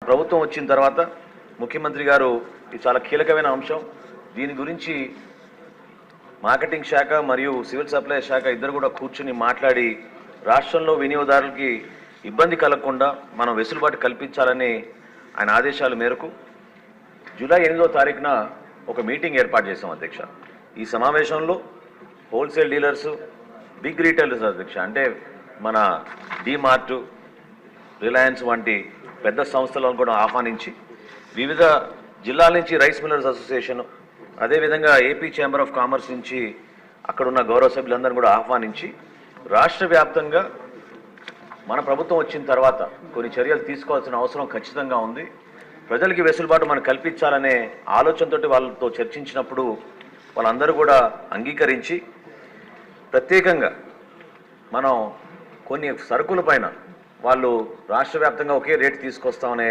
ప్రభుత్వం వచ్చిన తర్వాత ముఖ్యమంత్రి గారు ఇది చాలా కీలకమైన అంశం. దీని గురించి మార్కెటింగ్ శాఖ మరియు సివిల్ సప్లై శాఖ ఇద్దరు కూడా కూర్చుని మాట్లాడి రాష్ట్రంలో వినియోగదారులకి ఇబ్బంది కలగకుండా మనం వెసులుబాటు కల్పించాలని ఆయన ఆదేశాల మేరకు జూలై 8వ తారీఖున ఒక మీటింగ్ ఏర్పాటు చేశాం అధ్యక్ష. ఈ సమావేశంలో హోల్సేల్ డీలర్స్, బిగ్ రీటైలర్స్ అధ్యక్ష, అంటే మన డీమార్ట్, రిలయన్స్ వంటి పెద్ద సంస్థలను కూడా ఆహ్వానించి వివిధ జిల్లాల నుంచి రైస్ మిల్లర్స్ అసోసియేషన్, అదేవిధంగా ఏపీ ఛాంబర్ ఆఫ్ కామర్స్ నుంచి అక్కడున్న గౌరవ సభ్యులందరినీ కూడా ఆహ్వానించి రాష్ట్ర వ్యాప్తంగా మన ప్రభుత్వం వచ్చిన తర్వాత కొన్ని చర్యలు తీసుకోవాల్సిన అవసరం ఖచ్చితంగా ఉంది. ప్రజలకి వెసులుబాటు మనం కల్పించాలనే ఆలోచనతోటి వాళ్ళతో చర్చించినప్పుడు వాళ్ళందరూ కూడా అంగీకరించి ప్రత్యేకంగా మనం కొన్ని సరుకుల పైన వాళ్ళు రాష్ట్ర వ్యాప్తంగా ఒకే రేటు తీసుకొస్తామనే